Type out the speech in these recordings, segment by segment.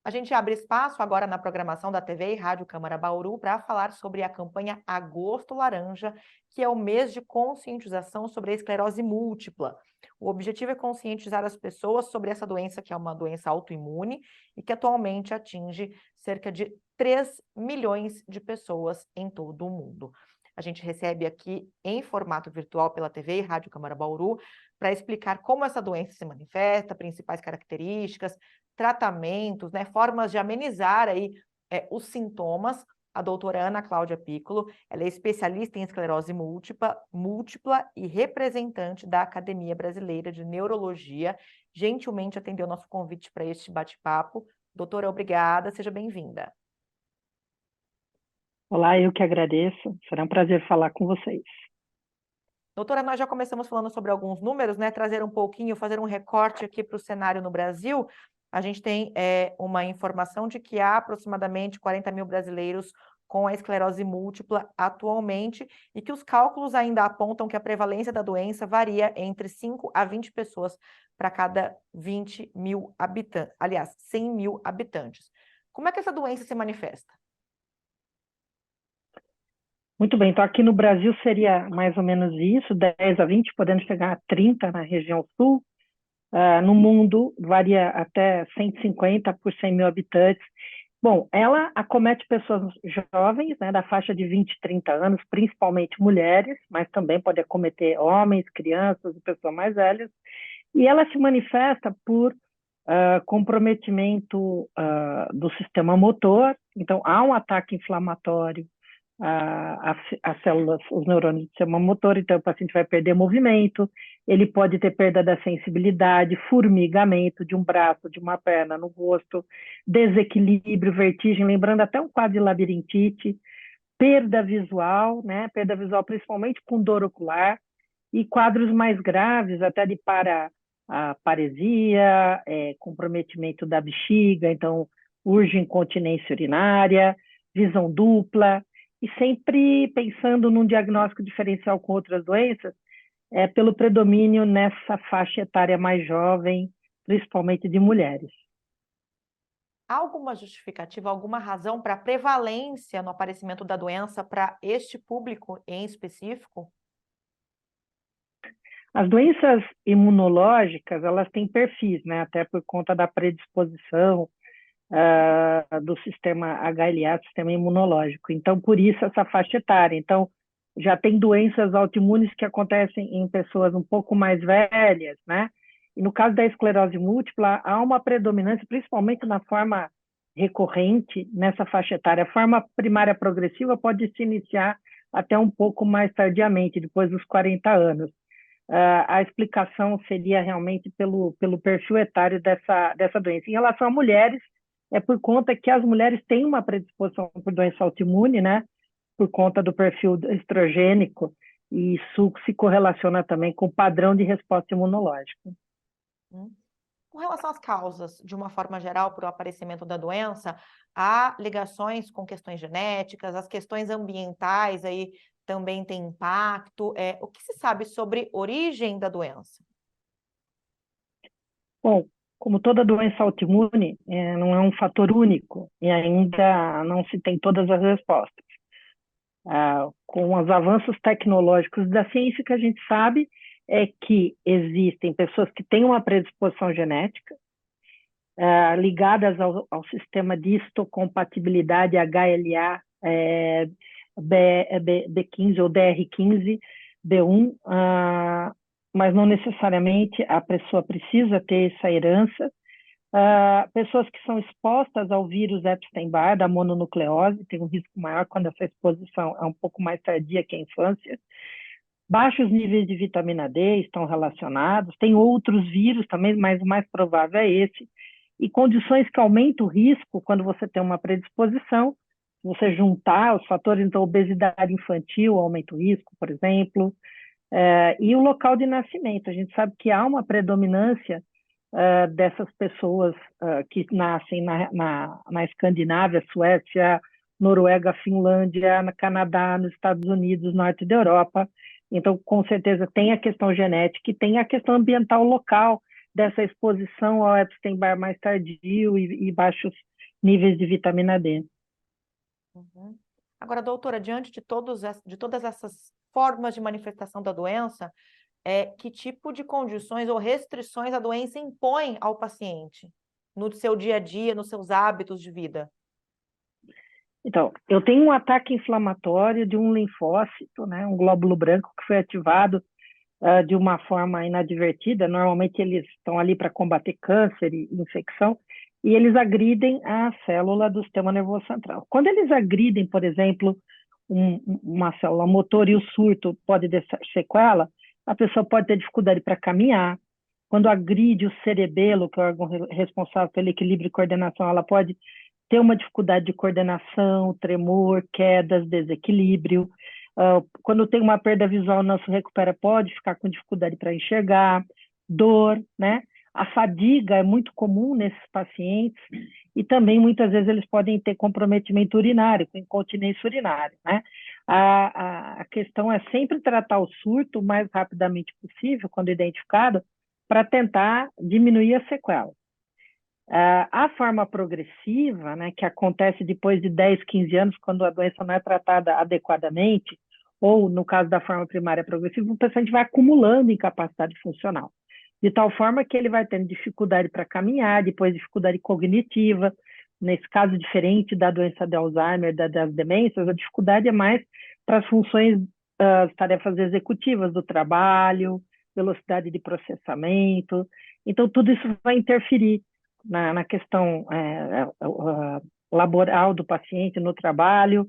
A gente abre espaço agora na programação da TV e Rádio Câmara Bauru para falar sobre a campanha Agosto Laranja, que é o mês de conscientização sobre a esclerose múltipla. O objetivo é conscientizar as pessoas sobre essa doença, que é uma doença autoimune e que atualmente atinge cerca de 3 milhões de pessoas em todo o mundo. A gente recebe aqui em formato virtual pela TV e Rádio Câmara Bauru para explicar como essa doença se manifesta, principais características, tratamentos, né, formas de amenizar aí os sintomas. A doutora Ana Cláudia Piccolo, ela é especialista em esclerose múltipla e representante da Academia Brasileira de Neurologia. Gentilmente atendeu nosso convite para este bate-papo. Doutora, obrigada, seja bem-vinda. Olá, eu que agradeço. Será um prazer falar com vocês. Doutora, nós já começamos falando sobre alguns números, né? Trazer um pouquinho, fazer um recorte aqui para o cenário no Brasil. A gente tem uma informação de que há aproximadamente 40 mil brasileiros com a esclerose múltipla atualmente e que os cálculos ainda apontam que a prevalência da doença varia entre 5 a 20 pessoas para cada 20 mil habitantes, aliás, 100 mil habitantes. Como é que essa doença se manifesta? Muito bem, então aqui no Brasil seria mais ou menos isso, 10 a 20, podendo chegar a 30 na região sul. No mundo varia até 150 por 100 mil habitantes. Bom, ela acomete pessoas jovens, né, da faixa de 20 e 30 anos, principalmente mulheres, mas também pode acometer homens, crianças e pessoas mais velhas. E ela se manifesta por comprometimento do sistema motor. Então, há um ataque inflamatório as células, os neurônios do sistema motor, então o paciente vai perder movimento, ele pode ter perda da sensibilidade, formigamento de um braço, de uma perna no rosto, desequilíbrio, vertigem, lembrando até um quadro de labirintite, perda visual, né? Perda visual principalmente com dor ocular, e quadros mais graves, até de paresia, comprometimento da bexiga, então urge incontinência urinária, visão dupla, e sempre pensando num diagnóstico diferencial com outras doenças, pelo predomínio nessa faixa etária mais jovem, principalmente de mulheres. Há alguma justificativa, alguma razão para a prevalência no aparecimento da doença para este público em específico? As doenças imunológicas, elas têm perfis, né? Até por conta da predisposição do sistema HLA, sistema imunológico. Então, por isso essa faixa etária. Então, já tem doenças autoimunes que acontecem em pessoas um pouco mais velhas, né? E no caso da esclerose múltipla, há uma predominância, principalmente na forma recorrente, nessa faixa etária. A forma primária progressiva pode se iniciar até um pouco mais tardiamente, depois dos 40 anos. A explicação seria realmente pelo perfil etário dessa doença. Em relação a mulheres, é por conta que as mulheres têm uma predisposição por doença autoimune, né? Por conta do perfil estrogênico, e isso se correlaciona também com o padrão de resposta imunológica. Com relação às causas, de uma forma geral, para o aparecimento da doença, há ligações com questões genéticas, as questões ambientais aí também têm impacto. O que se sabe sobre origem da doença? Bom, como toda doença autoimune, não é um fator único e ainda não se tem todas as respostas. Com os avanços tecnológicos da ciência, que a gente sabe é que existem pessoas que têm uma predisposição genética ligadas ao sistema de histocompatibilidade HLA B15 ou DR15, B1, mas não necessariamente a pessoa precisa ter essa herança. Pessoas que são expostas ao vírus Epstein-Barr, da mononucleose, tem um risco maior quando essa exposição é um pouco mais tardia que a infância. Baixos níveis de vitamina D estão relacionados, tem outros vírus também, mas o mais provável é esse. E condições que aumentam o risco quando você tem uma predisposição, você juntar os fatores, então obesidade infantil aumenta o risco, por exemplo, e o local de nascimento. A gente sabe que há uma predominância dessas pessoas que nascem na Escandinávia, Suécia, Noruega, Finlândia, no Canadá, nos Estados Unidos, norte da Europa. Então, com certeza, tem a questão genética e tem a questão ambiental local dessa exposição ao Epstein-Barr mais tardio e baixos níveis de vitamina D. Uhum. Agora, doutora, diante de de todas essas formas de manifestação da doença, que tipo de condições ou restrições a doença impõe ao paciente no seu dia a dia, nos seus hábitos de vida? Então, eu tenho um ataque inflamatório de um linfócito, né, um glóbulo branco que foi ativado de uma forma inadvertida. Normalmente eles estão ali para combater câncer e infecção, e eles agridem a célula do sistema nervoso central. Quando eles agridem, por exemplo, uma célula motor e o surto pode deixar sequela, a pessoa pode ter dificuldade para caminhar. Quando agride o cerebelo, que é o órgão responsável pelo equilíbrio e coordenação, ela pode ter uma dificuldade de coordenação, tremor, quedas, desequilíbrio. Quando tem uma perda visual, não se recupera, pode ficar com dificuldade para enxergar, dor, né? A fadiga é muito comum nesses pacientes e também muitas vezes eles podem ter comprometimento urinário, com incontinência urinária, né? A questão é sempre tratar o surto o mais rapidamente possível, quando identificado, para tentar diminuir a sequela. A forma progressiva, né, que acontece depois de 10, 15 anos, quando a doença não é tratada adequadamente, ou no caso da forma primária progressiva, o paciente vai acumulando incapacidade funcional, de tal forma que ele vai tendo dificuldade para caminhar, depois dificuldade cognitiva. Nesse caso, diferente da doença de Alzheimer, das demências, a dificuldade é mais para as funções, as tarefas executivas do trabalho, velocidade de processamento. Então, tudo isso vai interferir na questão laboral do paciente, no trabalho,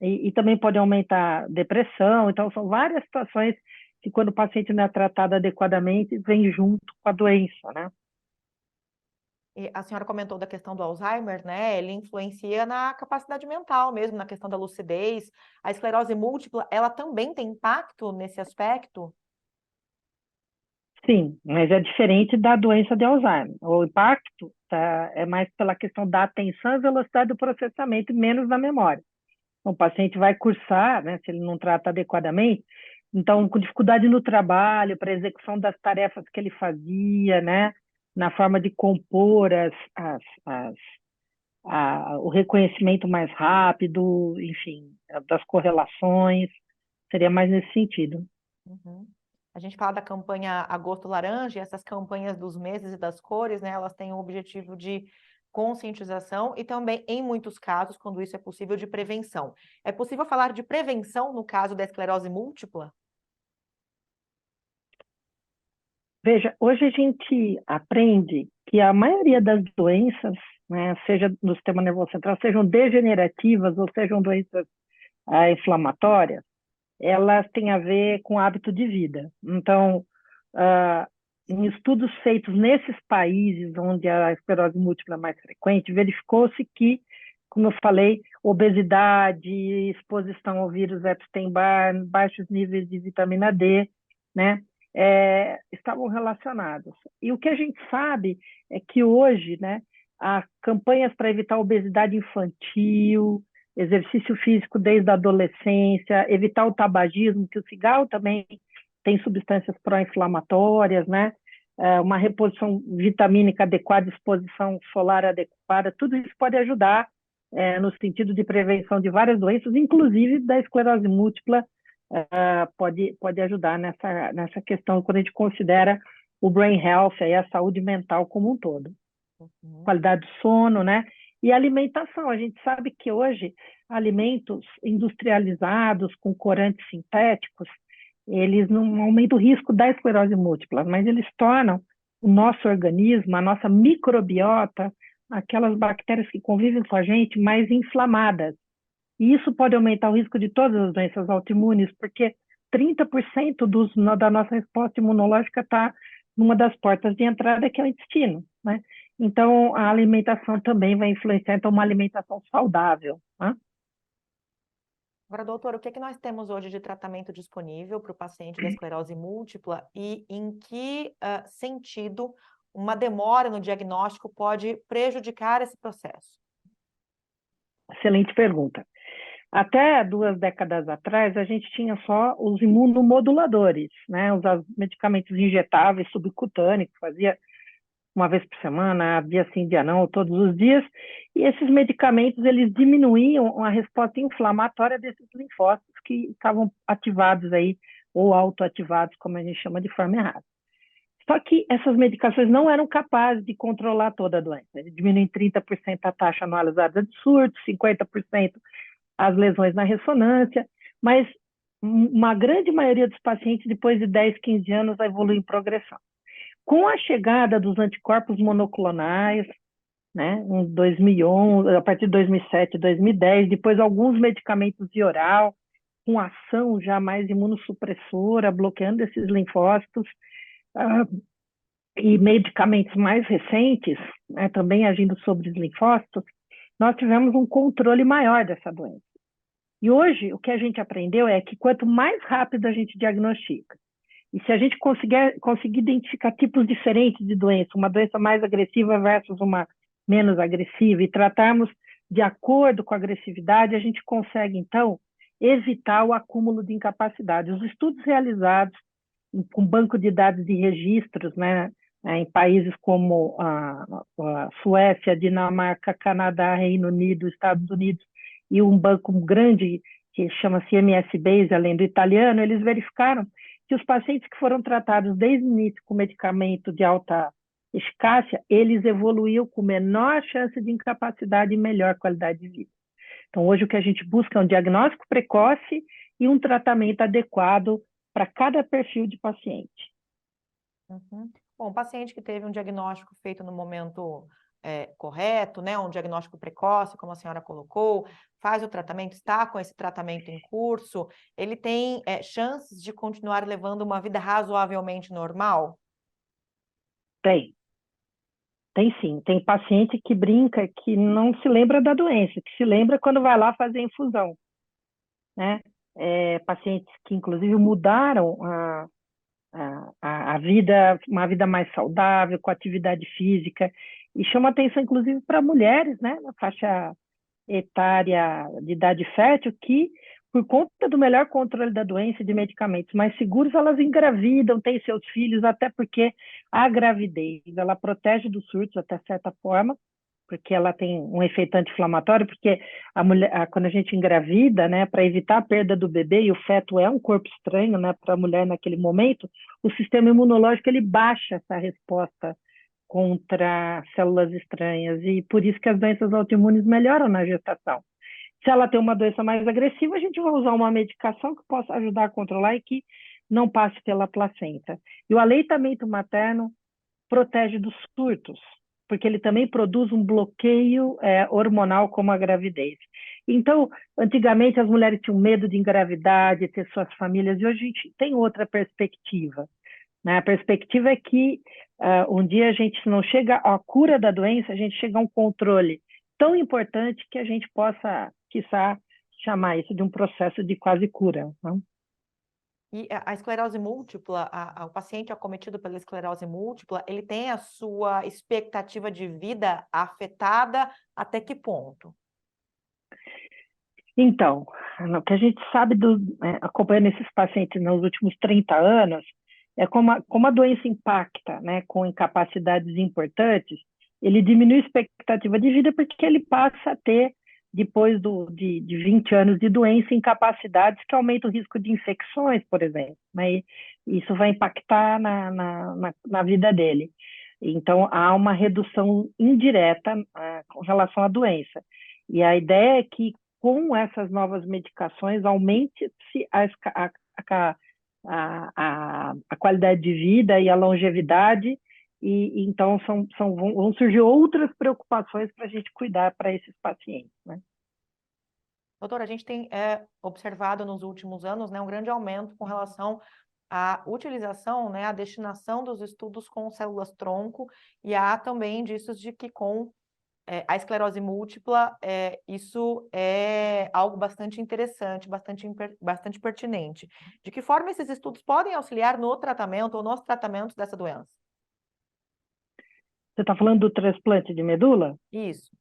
e também pode aumentar depressão. Então, são várias situações que, quando o paciente não é tratado adequadamente, vem junto com a doença, né? E a senhora comentou da questão do Alzheimer, né? Ele influencia na capacidade mental mesmo, na questão da lucidez. A esclerose múltipla, ela também tem impacto nesse aspecto? Sim, mas é diferente da doença de Alzheimer. O impacto é mais pela questão da atenção e velocidade do processamento, e menos da memória. Então, o paciente vai cursar, né, se ele não trata adequadamente, então, com dificuldade no trabalho, para a execução das tarefas que ele fazia, né, na forma de compor o reconhecimento mais rápido, enfim, das correlações, seria mais nesse sentido. Uhum. A gente fala da campanha Agosto Laranja, e essas campanhas dos meses e das cores, né? Elas têm o objetivo de conscientização e também, em muitos casos, quando isso é possível, de prevenção. É possível falar de prevenção no caso da esclerose múltipla? Veja, hoje a gente aprende que a maioria das doenças, né, seja no sistema nervoso central, sejam degenerativas ou sejam doenças inflamatórias, elas têm a ver com hábito de vida. Então, ah, em estudos feitos nesses países onde a esclerose múltipla é mais frequente, verificou-se que, como eu falei, obesidade, exposição ao vírus Epstein-Barr, baixos níveis de vitamina D, né, estavam relacionados. E o que a gente sabe é que hoje, né, há campanhas para evitar a obesidade infantil, exercício físico desde a adolescência, evitar o tabagismo, que o cigarro também tem substâncias pró-inflamatórias, né? Uma reposição vitamínica adequada, exposição solar adequada, tudo isso pode ajudar no sentido de prevenção de várias doenças, inclusive da esclerose múltipla, pode ajudar nessa questão quando a gente considera o brain health, aí, a saúde mental como um todo. Uhum. Qualidade do sono, né? E alimentação. A gente sabe que hoje alimentos industrializados com corantes sintéticos, eles não aumentam o risco da esclerose múltipla, mas eles tornam o nosso organismo, a nossa microbiota, aquelas bactérias que convivem com a gente, mais inflamadas. E isso pode aumentar o risco de todas as doenças autoimunes, porque 30% da nossa resposta imunológica está numa das portas de entrada, que é o intestino, né? Então, a alimentação também vai influenciar, então, uma alimentação saudável, né? Agora, doutor, o que é que nós temos hoje de tratamento disponível para o paciente da esclerose múltipla e em que sentido uma demora no diagnóstico pode prejudicar esse processo? Excelente pergunta. Até 2 décadas atrás, a gente tinha só os imunomoduladores, né? Os medicamentos injetáveis subcutâneos, que fazia uma vez por semana, dia sim, dia não, todos os dias, e esses medicamentos, eles diminuíam a resposta inflamatória desses linfócitos que estavam ativados aí, ou autoativados, como a gente chama de forma errada. Só que essas medicações não eram capazes de controlar toda a doença. Ele diminui em 30% a taxa anualizada de surto, 50% as lesões na ressonância, mas uma grande maioria dos pacientes, depois de 10, 15 anos, evolui em progressão. Com a chegada dos anticorpos monoclonais, né, em 2011, a partir de 2007, 2010, depois alguns medicamentos de oral, com ação já mais imunossupressora, bloqueando esses linfócitos, e medicamentos mais recentes, né, também agindo sobre os linfócitos, nós tivemos um controle maior dessa doença. E hoje, o que a gente aprendeu é que quanto mais rápido a gente diagnostica, e se a gente conseguir identificar tipos diferentes de doença, uma doença mais agressiva versus uma menos agressiva, e tratarmos de acordo com a agressividade, a gente consegue, então, evitar o acúmulo de incapacidade. Os estudos realizados com banco de dados de registros, né, em países como a Suécia, Dinamarca, Canadá, Reino Unido, Estados Unidos, e um banco grande que chama-se MS Base, além do italiano, eles verificaram que os pacientes que foram tratados desde o início com medicamento de alta eficácia, eles evoluíam com menor chance de incapacidade e melhor qualidade de vida. Então, hoje o que a gente busca é um diagnóstico precoce e um tratamento adequado para cada perfil de paciente. Uhum. Bom, o paciente que teve um diagnóstico feito no momento correto, né, um diagnóstico precoce, como a senhora colocou, faz o tratamento, está com esse tratamento em curso, ele tem chances de continuar levando uma vida razoavelmente normal? Tem sim. Tem paciente que brinca que não se lembra da doença, que se lembra quando vai lá fazer infusão, né? Pacientes que, inclusive, mudaram a vida, uma vida mais saudável, com atividade física, e chama atenção, inclusive, para mulheres, né, na faixa etária de idade fértil, que, por conta do melhor controle da doença e de medicamentos mais seguros, elas engravidam, têm seus filhos, até porque a gravidez, ela protege dos surtos até certa forma, porque ela tem um efeito anti-inflamatório, porque a mulher, quando a gente engravida, né, para evitar a perda do bebê, e o feto é um corpo estranho, né, para a mulher naquele momento, o sistema imunológico ele baixa essa resposta contra células estranhas, e por isso que as doenças autoimunes melhoram na gestação. Se ela tem uma doença mais agressiva, a gente vai usar uma medicação que possa ajudar a controlar e que não passe pela placenta. E o aleitamento materno protege dos surtos, porque ele também produz um bloqueio hormonal como a gravidez. Então, antigamente as mulheres tinham medo de engravidar, de ter suas famílias, e hoje a gente tem outra perspectiva, né? A perspectiva é que um dia a gente não chega à cura da doença, a gente chega a um controle tão importante que a gente possa, quiçá, chamar isso de um processo de quase cura, não? E a esclerose múltipla, o paciente acometido pela esclerose múltipla, ele tem a sua expectativa de vida afetada até que ponto? Então, o que a gente sabe, acompanhando esses pacientes nos últimos 30 anos, é como a doença impacta, né, com incapacidades importantes, ele diminui a expectativa de vida porque ele passa a ter, depois de 20 anos de doença, incapacidades que aumentam o risco de infecções, por exemplo, né, e isso vai impactar na vida dele. Então, há uma redução indireta com relação à doença. E a ideia é que, com essas novas medicações, aumente-se a qualidade de vida e a longevidade, e então vão surgir outras preocupações para a gente cuidar para esses pacientes, né? Doutora, a gente tem observado nos últimos anos, né, um grande aumento com relação à utilização, né, a destinação dos estudos com células-tronco, e há também indícios de que com a esclerose múltipla, isso é algo bastante interessante, bastante pertinente. De que forma esses estudos podem auxiliar no tratamento ou nos tratamentos dessa doença? Você está falando do transplante de medula? Isso.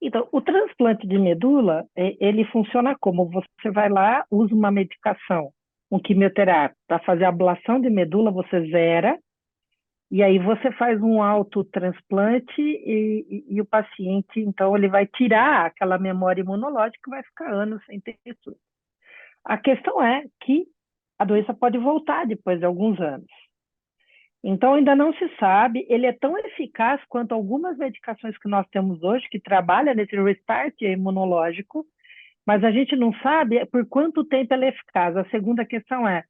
Então, o transplante de medula, ele funciona como? Você vai lá, usa uma medicação, um quimioterápico, para fazer a ablação de medula, você zera, E aí você faz um autotransplante e o paciente, então, ele vai tirar aquela memória imunológica e vai ficar anos sem ter isso. A questão é que a doença pode voltar depois de alguns anos. Então, ainda não se sabe, ele é tão eficaz quanto algumas medicações que nós temos hoje, que trabalham nesse restart imunológico, mas a gente não sabe por quanto tempo ela é eficaz. A segunda questão é,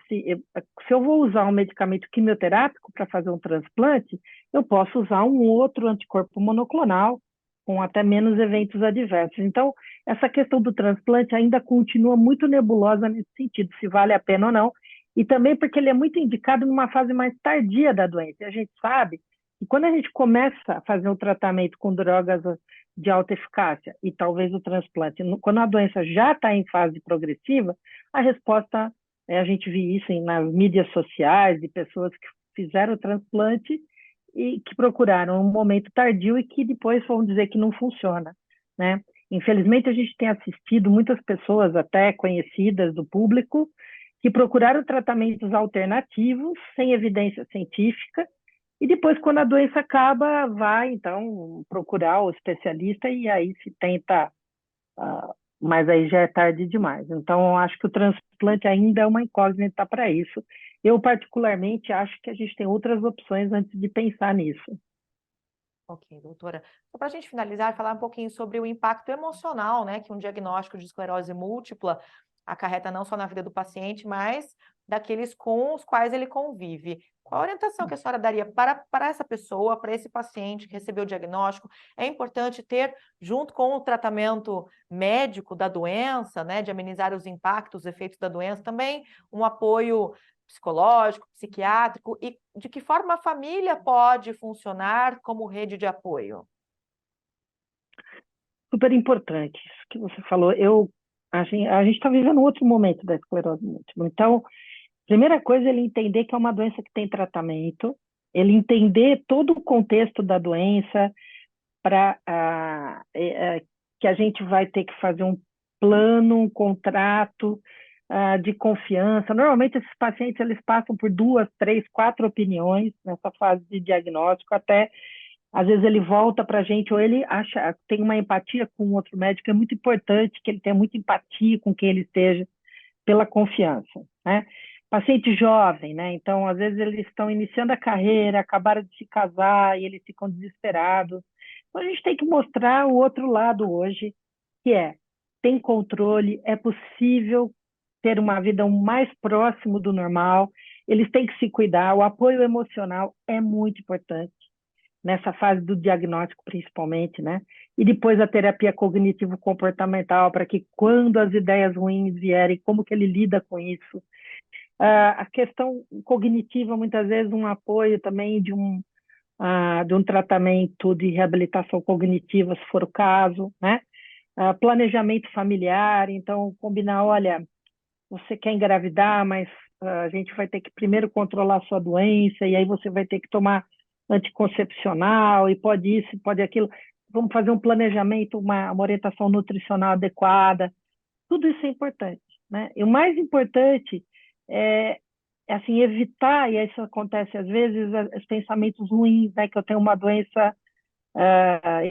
se eu vou usar um medicamento quimioterápico para fazer um transplante, eu posso usar um outro anticorpo monoclonal com até menos eventos adversos. Então, essa questão do transplante ainda continua muito nebulosa nesse sentido, se vale a pena ou não, e também porque ele é muito indicado numa fase mais tardia da doença. E a gente sabe que quando a gente começa a fazer um tratamento com drogas de alta eficácia e talvez o transplante, quando a doença já está em fase progressiva, a resposta a gente viu isso nas mídias sociais de pessoas que fizeram o transplante e que procuraram um momento tardio e que depois vão dizer que não funciona, né? Infelizmente, a gente tem assistido muitas pessoas, até conhecidas do público, que procuraram tratamentos alternativos, sem evidência científica, e depois, quando a doença acaba, vai, então, procurar o especialista e aí se tenta mas aí já é tarde demais. Então, eu acho que o transplante ainda é uma incógnita para isso. Eu, particularmente, acho que a gente tem outras opções antes de pensar nisso. Ok, doutora. Só para a gente finalizar, falar um pouquinho sobre o impacto emocional, né, que um diagnóstico de esclerose múltipla acarreta não só na vida do paciente, mas daqueles com os quais ele convive. Qual a orientação que a senhora daria para essa pessoa, para esse paciente que recebeu o diagnóstico? É importante ter, junto com o tratamento médico da doença, né, de amenizar os impactos, os efeitos da doença, também um apoio psicológico, psiquiátrico, e de que forma a família pode funcionar como rede de apoio? Super importante isso que você falou. A gente está vivendo um outro momento da esclerose múltipla. Então, primeira coisa, ele entender que é uma doença que tem tratamento, ele entender todo o contexto da doença, para que a gente vai ter que fazer um plano, um contrato de confiança. Normalmente, esses pacientes eles passam por 2, 3, 4 opiniões nessa fase de diagnóstico, até às vezes ele volta para a gente, ou ele acha, tem uma empatia com outro médico, é muito importante que ele tenha muita empatia com quem ele esteja, pela confiança, né? Paciente jovem, né? Então, às vezes eles estão iniciando a carreira, acabaram de se casar e eles ficam desesperados. Então, a gente tem que mostrar o outro lado hoje, que tem controle, é possível ter uma vida o mais próximo do normal, eles têm que se cuidar, o apoio emocional é muito importante nessa fase do diagnóstico, principalmente, né? E depois a terapia cognitivo-comportamental, para que quando as ideias ruins vierem, como que ele lida com isso. A questão cognitiva, muitas vezes, um apoio também de um tratamento de reabilitação cognitiva, se for o caso, né? Planejamento familiar, então, combinar, olha, você quer engravidar, mas a gente vai ter que primeiro controlar a sua doença, e aí você vai ter que tomar anticoncepcional, e pode isso, pode aquilo. Vamos fazer um planejamento, uma orientação nutricional adequada. Tudo isso é importante, né? E o mais importante é assim, evitar, e isso acontece às vezes, os pensamentos ruins, né? Que eu tenho uma doença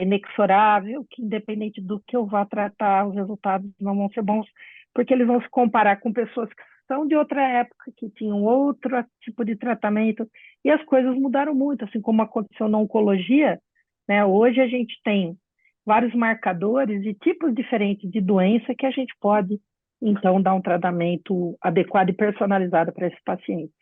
inexorável, que independente do que eu vá tratar, os resultados não vão ser bons, porque eles vão se comparar com pessoas que são de outra época, que tinham outro tipo de tratamento, e as coisas mudaram muito, assim como aconteceu na oncologia, né? Hoje a gente tem vários marcadores e tipos diferentes de doença que a gente pode, então, dar um tratamento adequado e personalizado para esse paciente.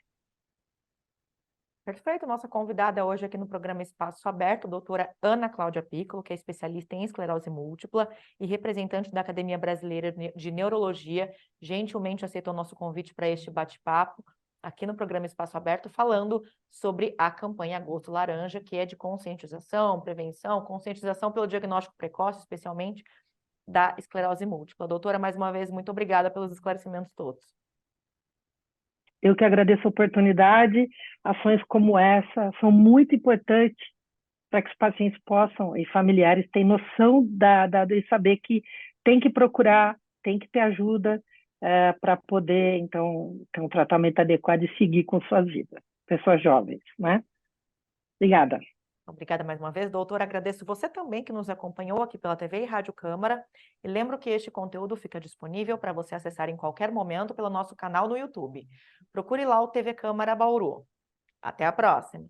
Perfeito. Nossa convidada hoje aqui no programa Espaço Aberto, doutora Ana Cláudia Piccolo, que é especialista em esclerose múltipla e representante da Academia Brasileira de Neurologia, gentilmente aceitou nosso convite para este bate-papo aqui no programa Espaço Aberto, falando sobre a campanha Agosto Laranja, que é de conscientização, prevenção, conscientização pelo diagnóstico precoce, especialmente da esclerose múltipla. Doutora, mais uma vez, muito obrigada pelos esclarecimentos todos. Eu que agradeço a oportunidade. Ações como essa são muito importantes para que os pacientes possam, e familiares, tenham noção de saber que tem que procurar, tem que ter ajuda para poder, então, ter um tratamento adequado e seguir com suas vidas. pessoas jovens, né? Obrigada. Obrigada mais uma vez, doutor. Agradeço você também que nos acompanhou aqui pela TV e Rádio Câmara. E lembro que este conteúdo fica disponível para você acessar em qualquer momento pelo nosso canal no YouTube. Procure lá o TV Câmara Bauru. Até a próxima!